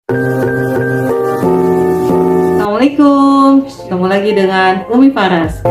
Assalamualaikum, ketemu lagi dengan Umi Faras.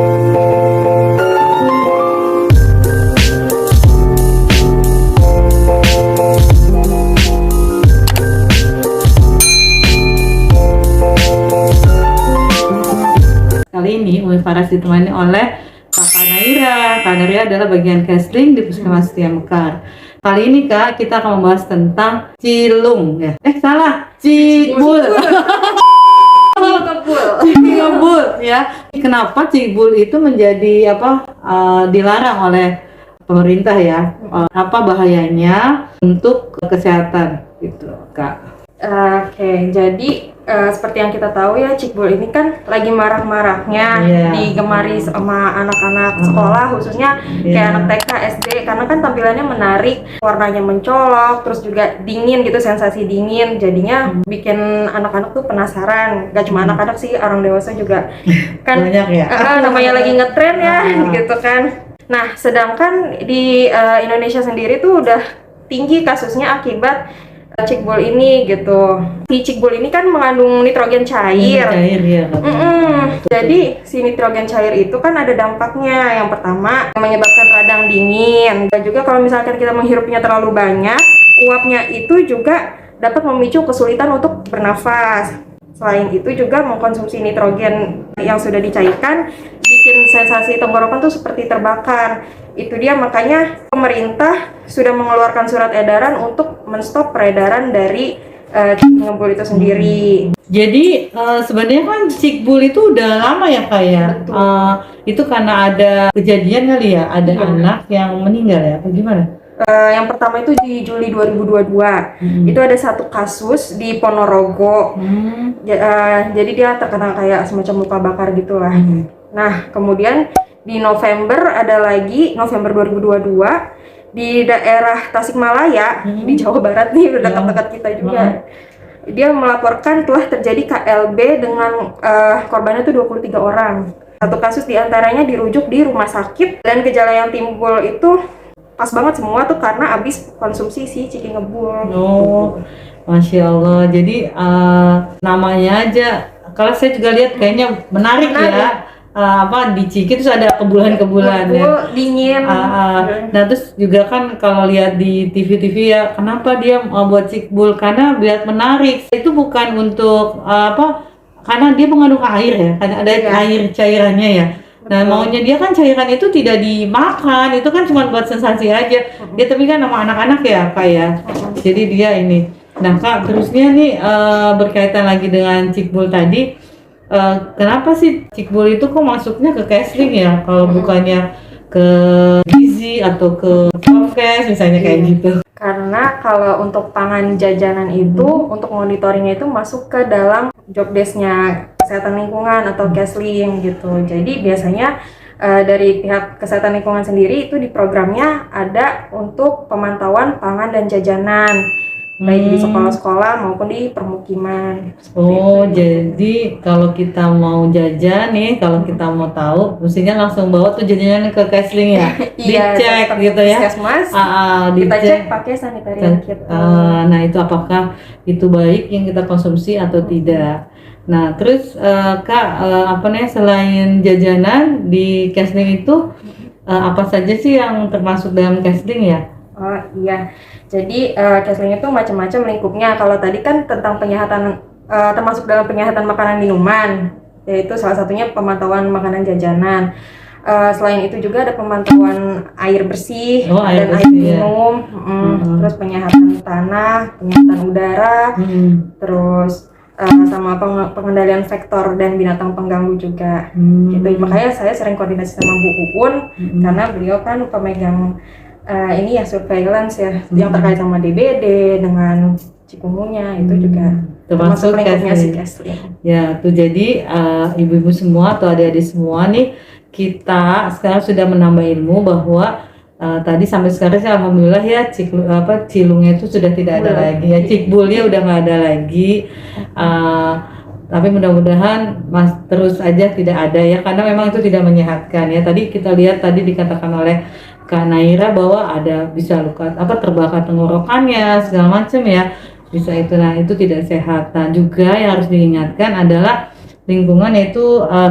Kali ini Umi Faras ditemani oleh Kakak Naira. Kak Naira adalah bagian casting di Puskesmas Setia Mekar. Kali ini Kak, kita akan membahas tentang Cilung ya. Salah, Cikbul. Cikbul ya. Kenapa Cikbul itu menjadi dilarang oleh pemerintah ya? Apa bahayanya untuk kesehatan gitu, Kak? Oke, jadi seperti yang kita tahu ya, Cikbul ini kan lagi marah-marahnya digemari sama anak-anak sekolah, khususnya kayak anak TK, SD, karena kan tampilannya menarik, warnanya mencolok, terus juga dingin gitu, sensasi dingin, jadinya bikin anak-anak tuh penasaran. Gak cuma anak-anak sih, orang dewasa juga kan banyak ya. Namanya lagi ngetren ya, gitu kan. Nah, sedangkan di Indonesia sendiri tuh udah tinggi kasusnya akibat Cikbul ini gitu. Si Cikbul ini kan mengandung nitrogen cair. Ya. Jadi si nitrogen cair itu kan ada dampaknya. Yang pertama menyebabkan radang dingin. Dan juga kalau misalkan kita menghirupnya terlalu banyak, uapnya itu juga dapat memicu kesulitan untuk bernafas. Selain itu juga mengkonsumsi nitrogen yang sudah dicairkan bikin sensasi tenggorokan tuh seperti terbakar. Itu dia makanya pemerintah sudah mengeluarkan surat edaran untuk menstop peredaran dari Cikbul itu sendiri. Jadi sebenarnya kan Cikbul itu udah lama ya Kak ya. Itu karena ada kejadian kali ya, ada anak yang meninggal ya, apa gimana? Yang pertama itu di Juli 2022. Itu ada satu kasus di Ponorogo. Jadi dia terkena kayak semacam luka bakar gitulah. Nah, kemudian di November ada lagi, November 2022 di daerah Tasikmalaya di Jawa Barat nih, udah dekat-dekat kita juga. Dia melaporkan telah terjadi KLB dengan korbannya itu 23 orang. Satu kasus diantaranya dirujuk di rumah sakit, dan gejala yang timbul itu pas banget semua tuh karena habis konsumsi si Ciki Ngebul. Masya Allah. Jadi namanya aja, kalau saya juga lihat kayaknya menarik. Ya. Di Ciki terus ada kebulan-kebulan ya. Dingin. Nah terus juga kan kalau lihat di TV-TV ya, kenapa dia buat Cikbul? Karena biar menarik. Itu bukan untuk karena dia mengandung air ya, karena ada air cairannya ya. Nah maunya dia kan cairan itu tidak dimakan, itu kan cuma buat sensasi aja. Dia tapi kan sama anak-anak ya Kak ya. Jadi dia ini. Nah Kak, terusnya nih berkaitan lagi dengan Cikbul tadi. Kenapa sih Cikbul itu kok masuknya ke casting ya, kalau bukannya ke gizi atau ke prokes misalnya kayak gitu? Karena kalau untuk pangan jajanan itu untuk monitoringnya itu masuk ke dalam job desk-nya kesehatan lingkungan atau Kesling gitu. Jadi biasanya dari pihak kesehatan lingkungan sendiri itu di programnya ada untuk pemantauan pangan dan jajanan, baik di sekolah-sekolah maupun di permukiman. Jadi kalau kita mau jajan nih, kalau kita mau tahu, mestinya langsung bawa tuh jajanannya ke Kesling ya, dicek gitu ya. Kita cek pakai sanitarian kit. Nah itu apakah itu baik yang kita konsumsi atau tidak? Nah terus Kak, selain jajanan di Kesling itu apa saja sih yang termasuk dalam Kesling ya? Oh iya, jadi Kesling itu macam-macam lingkupnya. Kalau tadi kan tentang penyehatan, termasuk dalam penyehatan makanan minuman, yaitu salah satunya pemantauan makanan jajanan. Selain itu juga ada pemantauan air bersih dan air minum, terus penyehatan tanah, penyehatan udara, terus sama pengendalian vektor dan binatang pengganggu juga. Gitu. Makanya saya sering koordinasi sama Bu Uun karena beliau kan pemegang ini ya surveillance ya, yang terkait sama DBD dengan cikungunya itu juga termasuk lingkupnya si Kesling. Ya, tuh jadi ibu-ibu semua atau adik-adik semua nih, kita sekarang sudah menambah ilmu bahwa tadi sampai sekarang sih alhamdulillah ya Cilungnya itu sudah tidak ada lagi ya, Cikbulnya udah nggak ada lagi. Tapi mudah-mudahan terus aja tidak ada ya, karena memang itu tidak menyehatkan ya. Tadi kita lihat tadi dikatakan oleh Kak Naira bahwa ada bisa luka terbakar tenggorokannya segala macam ya. bisa itu. Nah, itu tidak sehat. Nah, juga yang harus diingatkan adalah lingkungan, yaitu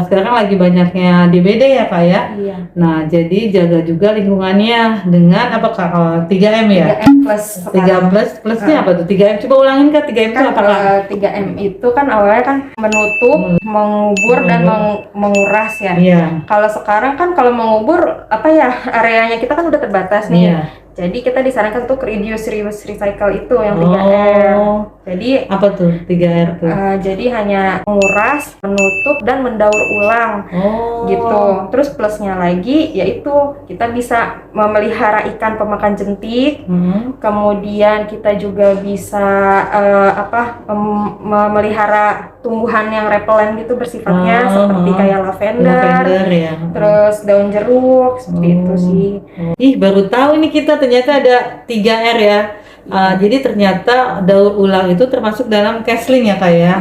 sekarang lagi banyaknya DBD ya Kak ya. Iya. Nah, jadi jaga juga lingkungannya dengan apa Kak? 3M ya? 3M plus 3 sekarang. plusnya apa tuh? 3M, coba ulangin Kak, 3M itu Kan apa Kak? 3M itu kan awalnya kan menutup, mengubur dan menguras ya. Iya. Kalau sekarang kan kalau mengubur apa ya, areanya kita kan udah terbatas nih. Iya. Jadi kita disarankan untuk reduce, reuse, recycle itu yang 3R. Oh, Jadi apa tuh 3R tuh? jadi hanya menguras, menutup dan mendaur ulang. Oh, Gitu. Terus plusnya lagi yaitu kita bisa memelihara ikan pemakan jentik. Kemudian kita juga bisa memelihara tumbuhan yang repelen gitu bersifatnya, seperti kayak lavender ya. terus daun jeruk, seperti itu sih. Ih, baru tahu nih kita ternyata ada 3R ya. Jadi ternyata daur ulang itu termasuk dalam Kesling ya Kak ya.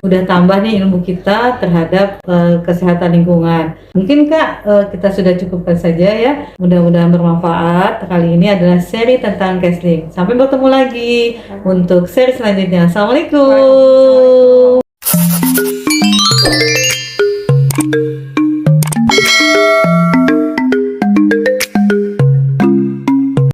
Udah tambah nih ilmu kita terhadap kesehatan lingkungan. Mungkin Kak, kita sudah cukupkan saja ya. Mudah-mudahan bermanfaat. Kali ini adalah seri tentang Kesling. Sampai bertemu lagi untuk seri selanjutnya. Assalamualaikum.